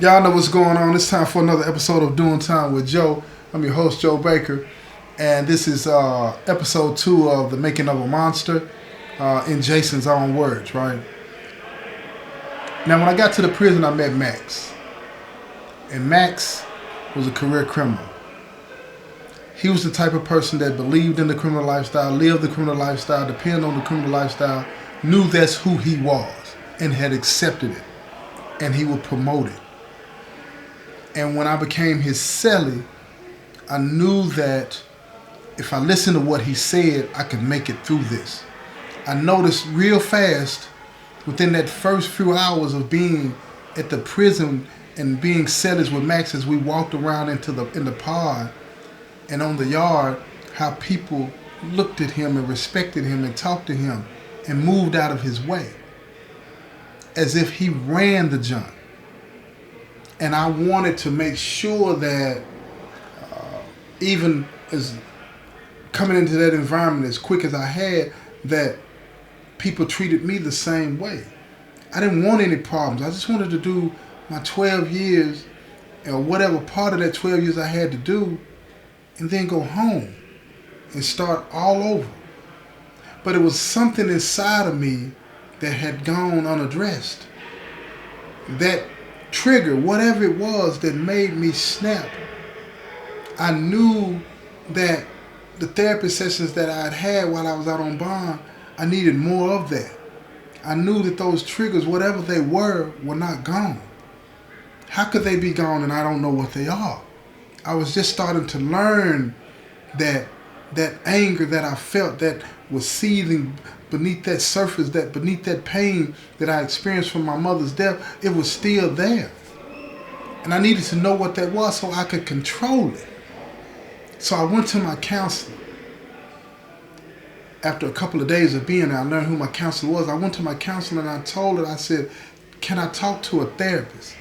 Y'all know what's going on. It's time for another episode of Doing Time with Joe. I'm your host, Joe Baker, and this is episode 2 of The Making of a Monster, in Jason's own words, right? Now, when I got to the prison, I met Max, and Max was a career criminal. He was the type of person that believed in the criminal lifestyle, lived the criminal lifestyle, depended on the criminal lifestyle, knew that's who he was, and had accepted it, and he would promote it. And when I became his cellie, I knew that if I listened to what he said, I could make it through this. I noticed real fast, within that first few hours of being at the prison and being cellies with Max, as we walked around in the pod and on the yard, how people looked at him and respected him and talked to him and moved out of his way, as if he ran the junk. And I wanted to make sure that even as coming into that environment as quick as I had, that people treated me the same way. I didn't want any problems. I just wanted to do my 12 years, or whatever part of that 12 years I had to do, and then go home and start all over. But it was something inside of me that had gone unaddressed. That trigger, whatever it was that made me snap. I knew that the therapy sessions that I had while I was out on bond, I needed more of that. I knew that those triggers, whatever they were not gone. How could they be gone and I don't know what they are? I was just starting to learn that anger that I felt, that was seething beneath that surface, that beneath that pain that I experienced from my mother's death, it was still there. And I needed to know what that was so I could control it. So I went to my counselor. After a couple of days of being there, I learned who my counselor was. I went to my counselor and I told her, I said, can I talk to a therapist?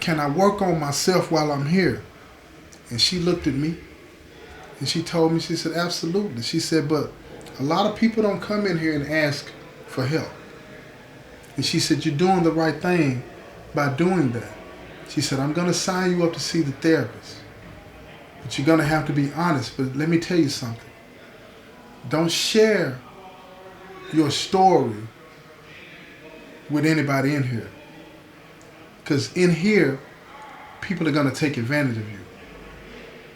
Can I work on myself while I'm here? And she looked at me and she told me, she said, absolutely. She said, but a lot of people don't come in here and ask for help. And she said, you're doing the right thing by doing that. She said, I'm going to sign you up to see the therapist. But you're going to have to be honest. But let me tell you something. Don't share your story with anybody in here. Because in here, people are going to take advantage of you.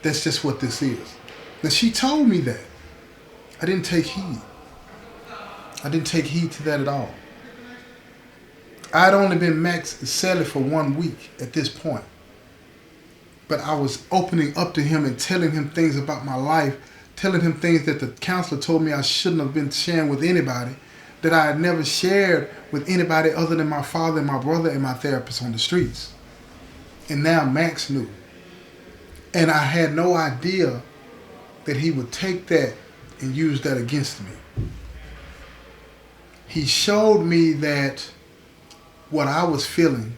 That's just what this is. Now, she told me that. I didn't take heed. I didn't take heed to that at all. I'd only been Max cellie for 1 week at this point. But I was opening up to him and telling him things about my life, telling him things that the counselor told me I shouldn't have been sharing with anybody, that I had never shared with anybody other than my father and my brother and my therapist on the streets. And now Max knew. And I had no idea that he would take that and use that against me. He showed me that what I was feeling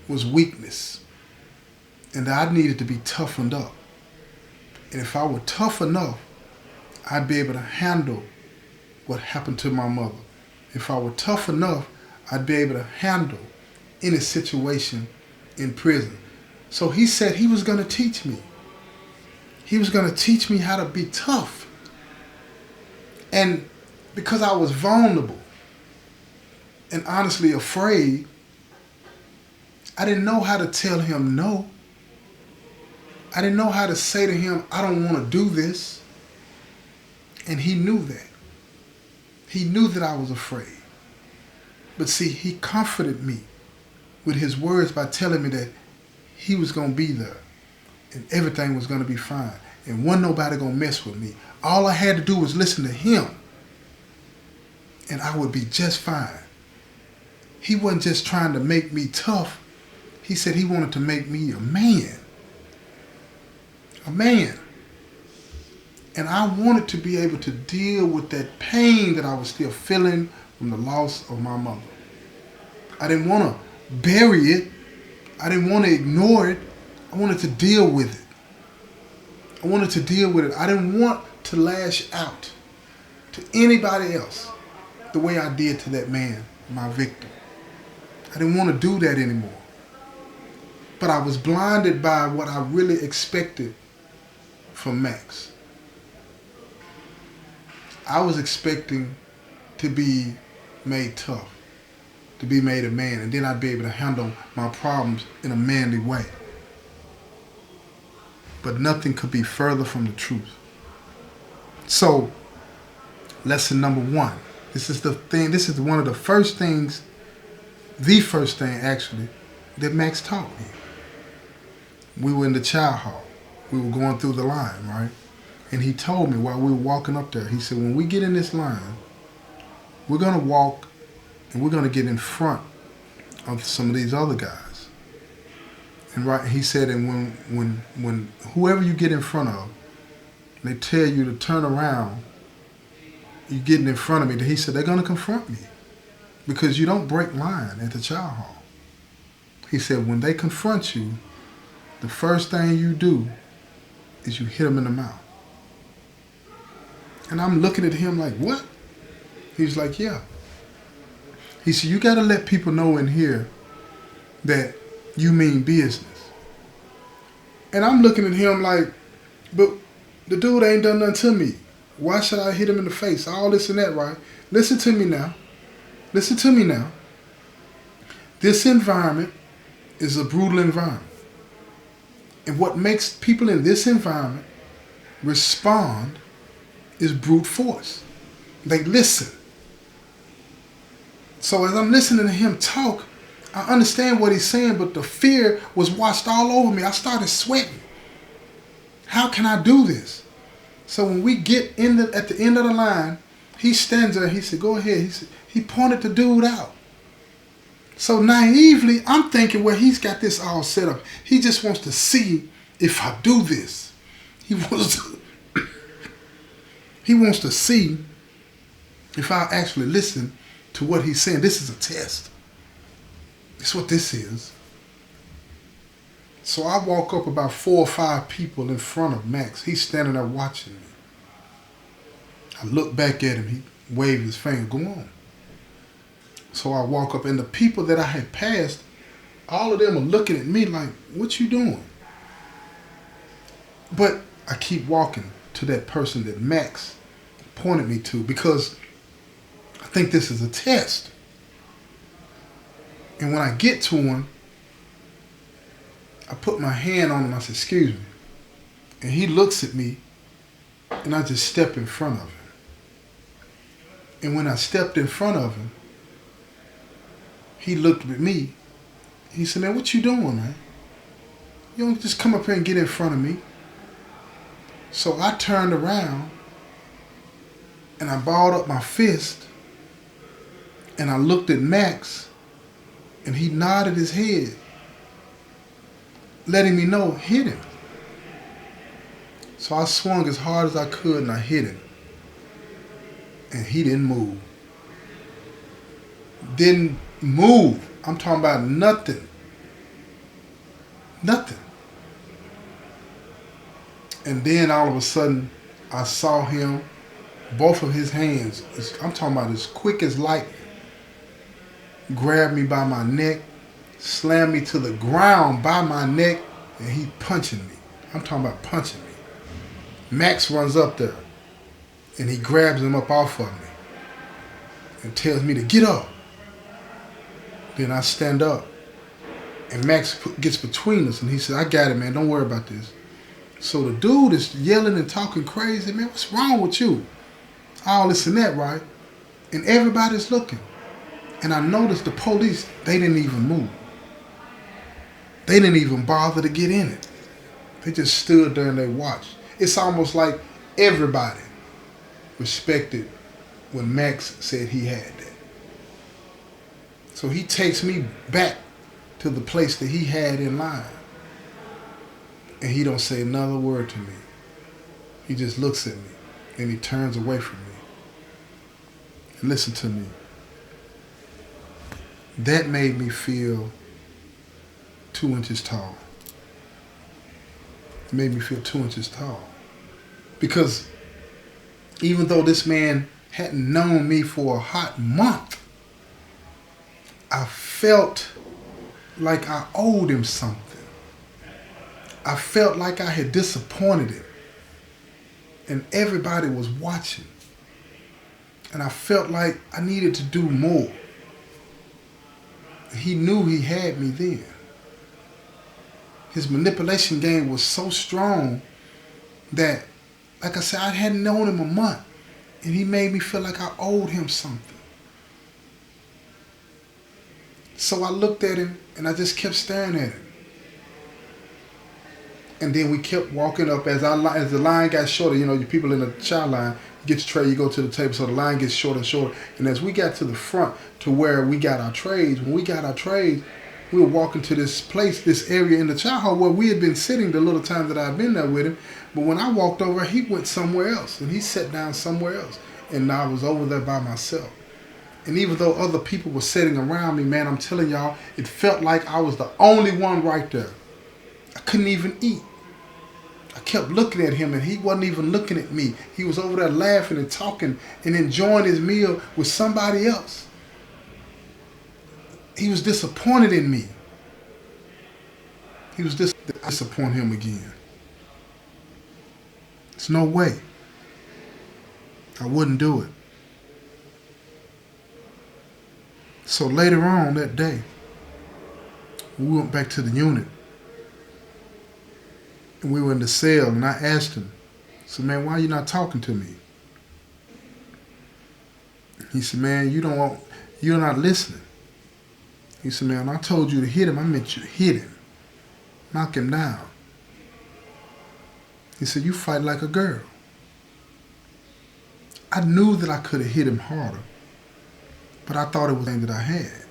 was weakness, and that I needed to be toughened up. And if I were tough enough, I'd be able to handle what happened to my mother. If I were tough enough, I'd be able to handle any situation in prison. So he said he was going to teach me. He was going to teach me how to be tough. And because I was vulnerable and honestly afraid, I didn't know how to tell him no. I didn't know how to say to him, I don't want to do this. And he knew that. He knew that I was afraid. But see, he comforted me with his words by telling me that he was going to be there and everything was going to be fine. And wasn't nobody going to mess with me. All I had to do was listen to him and I would be just fine. He wasn't just trying to make me tough. He said he wanted to make me a man. A man. And I wanted to be able to deal with that pain that I was still feeling from the loss of my mother. I didn't want to bury it. I didn't want to ignore it. I wanted to deal with it. I wanted to deal with it. I didn't want to lash out to anybody else the way I did to that man, my victim. I didn't want to do that anymore. But I was blinded by what I really expected from Max. I was expecting to be made tough, to be made a man, and then I'd be able to handle my problems in a manly way. But nothing could be further from the truth. So, lesson number one. This is the thing, this is one of the first things, the first thing actually, that Max taught me. We were in the chow hall. We were going through the line, right? And he told me while we were walking up there, he said, when we get in this line, we're going to walk and we're going to get in front of some of these other guys. And right, he said, and when whoever you get in front of, they tell you to turn around, you getting in front of me, he said, they're going to confront me because you don't break line at the chow hall. He said, when they confront you, the first thing you do is you hit them in the mouth. And I'm looking at him like, what? He's like, yeah. He said, you got to let people know in here that you mean business. And I'm looking at him like, but the dude ain't done nothing to me. Why should I hit him in the face? All this and that, right? Listen to me now. Listen to me now. This environment is a brutal environment. And what makes people in this environment respond is brute force. They listen. So as I'm listening to him talk, I understand what he's saying, but the fear was washed all over me. I started sweating. How can I do this? So when we get at the end of the line, he stands there. He said, go ahead. He pointed the dude out. So naively, I'm thinking, well, he's got this all set up. He just wants to see if I do this. He wants to see if I actually listen to what he's saying. This is a test. That's what this is. So I walk up about 4 or 5 people in front of Max. He's standing there watching me. I look back at him. He waved his finger. Go on. So I walk up, and the people that I had passed, all of them are looking at me like, what you doing? But I keep walking to that person that Max pointed me to because I think this is a test. And when I get to him, I put my hand on him. I said, excuse me. And he looks at me, and I just step in front of him. And when I stepped in front of him, he looked at me. He said, man, what you doing, man? You don't just come up here and get in front of me. So I turned around, and I balled up my fist, and I looked at Max, and he nodded his head, letting me know, hit him. So I swung as hard as I could, and I hit him. And he didn't move. Didn't move. I'm talking about nothing. Nothing. And then all of a sudden, I saw him, both of his hands, I'm talking about as quick as lightning, grabbed me by my neck, slammed me to the ground by my neck, and he punching me. I'm talking about punching me. Max runs up there, and he grabs him up off of me and tells me to get up. Then I stand up, and Max gets between us, and he said, I got it, man. Don't worry about this. So the dude is yelling and talking crazy. Man, what's wrong with you? All this and that, right? And everybody's looking. And I noticed the police, they didn't even move. They didn't even bother to get in it. They just stood there and they watched. It's almost like everybody respected when Max said he had that. So he takes me back to the place that he had in line. And he don't say another word to me. He just looks at me and he turns away from me. And listen to me. That made me feel 2 inches tall. It made me feel 2 inches tall. Because even though this man hadn't known me for a hot month, I felt like I owed him something. I felt like I had disappointed him, and everybody was watching. And I felt like I needed to do more. He knew he had me then. His manipulation game was so strong that, like I said, I hadn't known him a month, and he made me feel like I owed him something. So I looked at him, and I just kept staring at him. And then we kept walking up as the line got shorter. You know, you people in the child line, you get your tray, you go to the table, so the line gets shorter and shorter. And as we got to the front to where we got our trays, when we got our trays, we were walking to this place, this area in the child hall where we had been sitting the little time that I'd been there with him. But when I walked over, he went somewhere else, and he sat down somewhere else. And I was over there by myself. And even though other people were sitting around me, man, I'm telling y'all, it felt like I was the only one right there. I couldn't even eat. I kept looking at him, and he wasn't even looking at me. He was over there laughing and talking and enjoying his meal with somebody else. He was disappointed in me. He was disappoint him again. There's no way. I wouldn't do it. So later on that day, we went back to the unit. And we were in the cell, and I asked him, I said, man, why are you not talking to me? He said, man, you're not listening. He said, man, when I told you to hit him, I meant you to hit him. Knock him down. He said, you fight like a girl. I knew that I could have hit him harder, but I thought it was the thing that I had.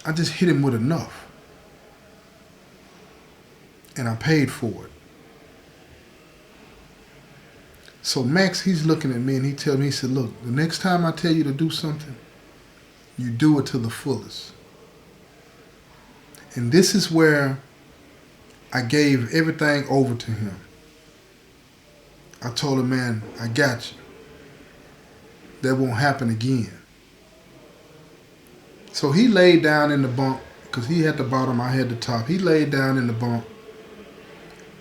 I just hit him with enough. And I paid for it. So Max, he's looking at me, and he tells me, he said, look, the next time I tell you to do something, you do it to the fullest. And this is where I gave everything over to him. I told him, man, I got you. That won't happen again. So he laid down in the bunk, because he had the bottom, I had the top. He laid down in the bunk,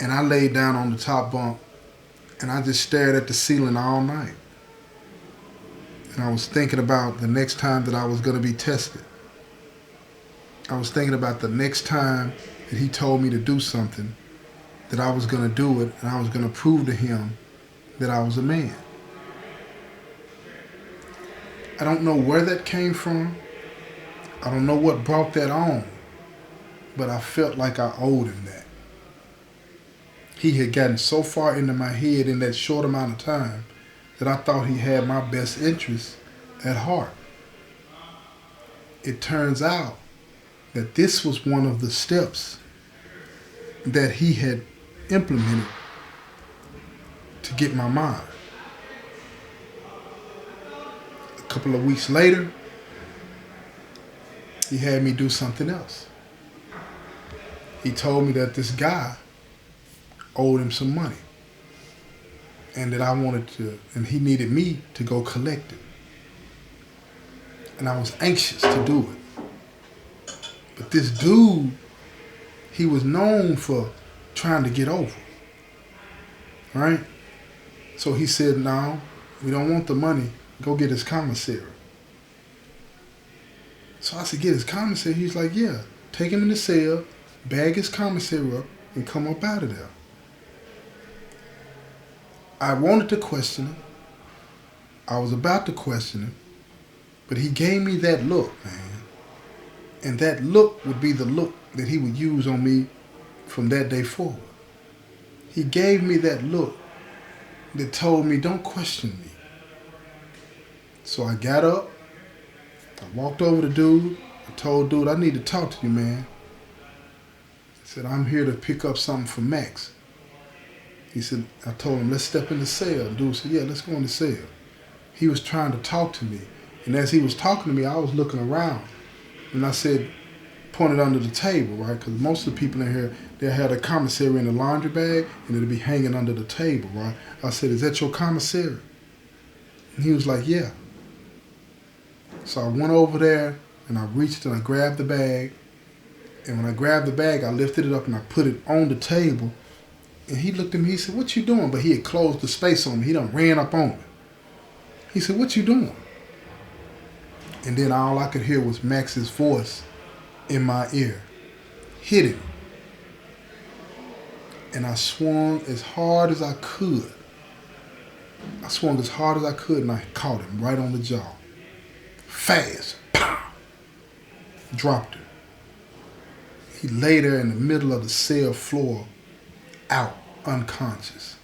and I laid down on the top bunk, and I just stared at the ceiling all night. And I was thinking about the next time that I was going to be tested. I was thinking about the next time that he told me to do something, that I was going to do it, and I was going to prove to him that I was a man. I don't know where that came from. I don't know what brought that on, but I felt like I owed him that. He had gotten so far into my head in that short amount of time that I thought he had my best interests at heart. It turns out that this was one of the steps that he had implemented to get my mind. A couple of weeks later, he had me do something else. He told me that this guy owed him some money, and that I wanted to, and he needed me to go collect it. And I was anxious to do it. But this dude, he was known for trying to get over, right? So he said, no, we don't want the money. Go get his commissary. So I said, get his commissary? He's like, yeah, take him in the cell, bag his commissary up, and come up out of there. I wanted to question him. I was about to question him, but he gave me that look, man. And that look would be the look that he would use on me from that day forward. He gave me that look that told me, don't question me. So I got up, I walked over to dude, I told dude, I need to talk to you, man. I said, I'm here to pick up something for Max. He said, I told him, let's step in the cell. Dude said, yeah, let's go in the cell. He was trying to talk to me. And as he was talking to me, I was looking around. And I said, pointed under the table, right? Because most of the people in here, they had a commissary in a laundry bag, and it'd be hanging under the table, right? I said, is that your commissary? And he was like, yeah. So I went over there, and I reached and I grabbed the bag, And when I grabbed the bag, I lifted it up and I put it on the table. And he looked at me, he said, "What you doing?" But he had closed the space on me. He done ran up on me. He said, "What you doing?" And then all I could hear was Max's voice in my ear. Hit him. And I swung as hard as I could. I swung as hard as I could and I caught him right on the jaw. Fast. Pow! Dropped him. He lay there in the middle of the cell floor, out, unconscious.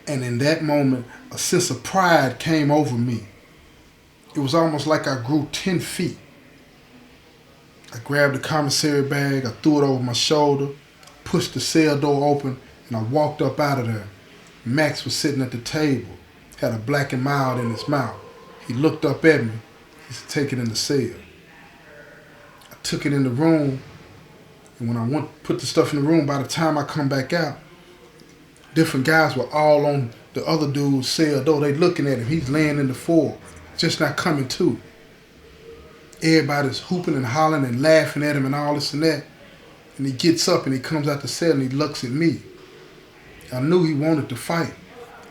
And in that moment, a sense of pride came over me. It was almost like I grew 10 feet. I grabbed the commissary bag, I threw it over my shoulder, pushed the cell door open, and I walked up out of there. Max was sitting at the table, had a Black and Mild in his mouth. He looked up at me. He said, "Take it in the cell." I took it in the room, and when I went put the stuff in the room, by the time I come back out, different guys were all on the other dude's cell door. They looking at him. He's laying in the floor, just not coming to. Everybody's hooping and hollering and laughing at him and all this and that. And he gets up and he comes out the cell and he looks at me. I knew he wanted to fight.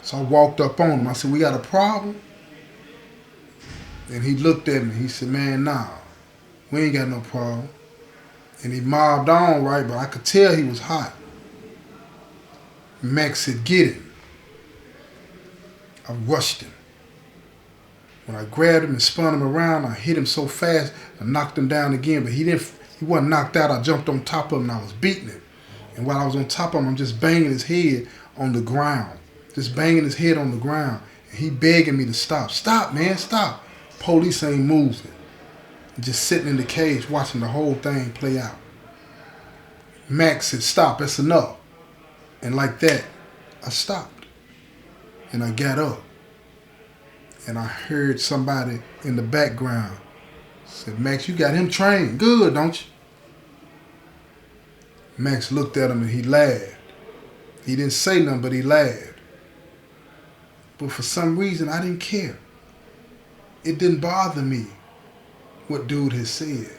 So I walked up on him. I said, "We got a problem?" And he looked at me. He said, "Man, nah, we ain't got no problem." And he mobbed on right, but I could tell he was hot. Max said, "Get him." I rushed him. When I grabbed him and spun him around, I hit him so fast, I knocked him down again, but he wasn't knocked out. I jumped on top of him and I was beating him. And while I was on top of him, I'm just banging his head on the ground. Just banging his head on the ground. And he begging me to stop. "Stop, man, stop." Police ain't moving. I'm just sitting in the cage watching the whole thing play out. Max said, "Stop, that's enough." And like that, I stopped. And I got up. And I heard somebody in the background said, "Max, you got him trained good, don't you?" Max looked at him and he laughed. He didn't say nothing, but he laughed. But for some reason, I didn't care. It didn't bother me what dude had said.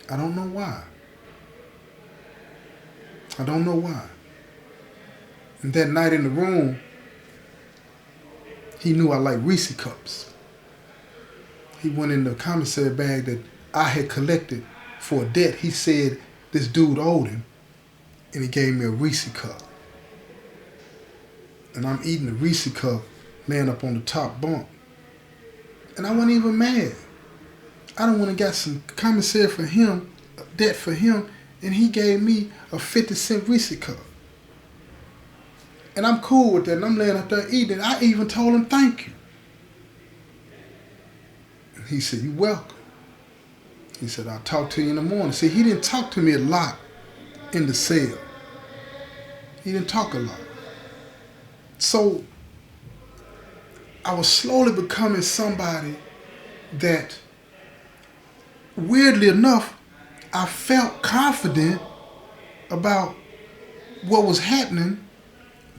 I don't know why. I don't know why. And that night in the room, he knew I liked Reese cups. He went in the commissary bag that I had collected for a debt. He said this dude owed him, and he gave me a Reese cup. And I'm eating the Reese cup, laying up on the top bunk. And I wasn't even mad. I done went and got some commissary for him, a debt for him, and he gave me a 50-cent Reese cup. And I'm cool with that, and I'm laying up there eating. I even told him thank you. And he said, "You're welcome." He said, "I'll talk to you in the morning." See, he didn't talk to me a lot in the cell. He didn't talk a lot. So I was slowly becoming somebody that, weirdly enough, I felt confident about what was happening,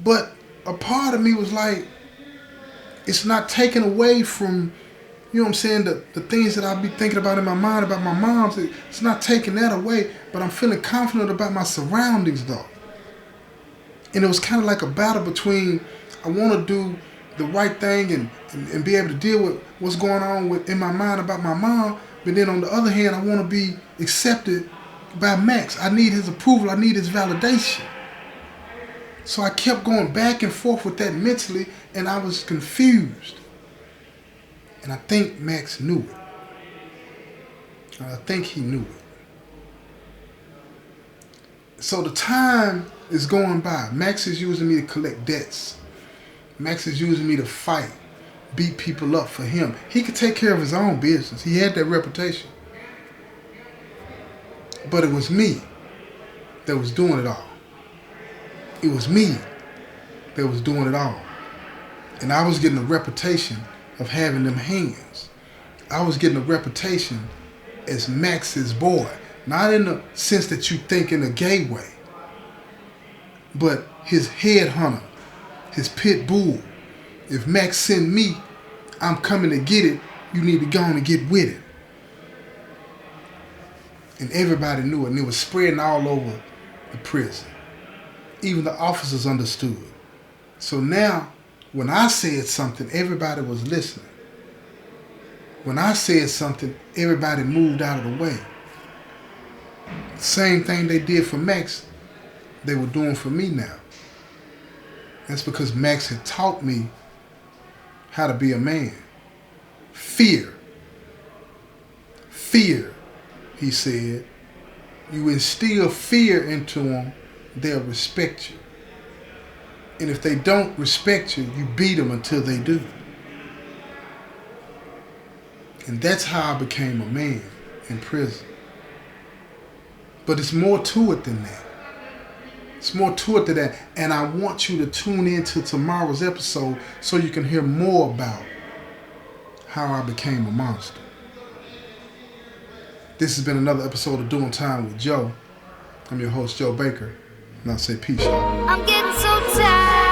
but a part of me was like, it's not taken away from, you know what I'm saying, the things that I'll be thinking about in my mind about my mom's. It's not taking that away, but I'm feeling confident about my surroundings though. And it was kind of like a battle between, I want to do the right thing and be able to deal with what's going on in my mind about my mom, but then on the other hand, I want to be accepted by Max. I need his approval. I need his validation. So I kept going back and forth with that mentally, and I was confused. And I think Max knew it. I think he knew it. So the time is going by. Max is using me to collect debts. Max is using me to fight, beat people up for him. He could take care of his own business. He had that reputation. But it was me that was doing it all. It was me that was doing it all. And I was getting a reputation of having them hands. I was getting a reputation as Max's boy. Not in the sense that you think in a gay way, but his headhunter, his pit bull. If Max send me, I'm coming to get it. You need to go on and get with it. And everybody knew it, and it was spreading all over the prison. Even the officers understood. So now, when I said something, everybody was listening. When I said something, everybody moved out of the way. Same thing they did for Max, they were doing for me now. That's because Max had taught me how to be a man. Fear. Fear, he said. You instill fear into them, they'll respect you. And if they don't respect you, you beat them until they do. And that's how I became a man in prison. But it's more to it than that. It's more to it than that. And I want you to tune into tomorrow's episode so you can hear more about how I became a monster. This has been another episode of Doing Time with Joe. I'm your host, Joe Baker. And I'll say peace, y'all. I'm getting so tired.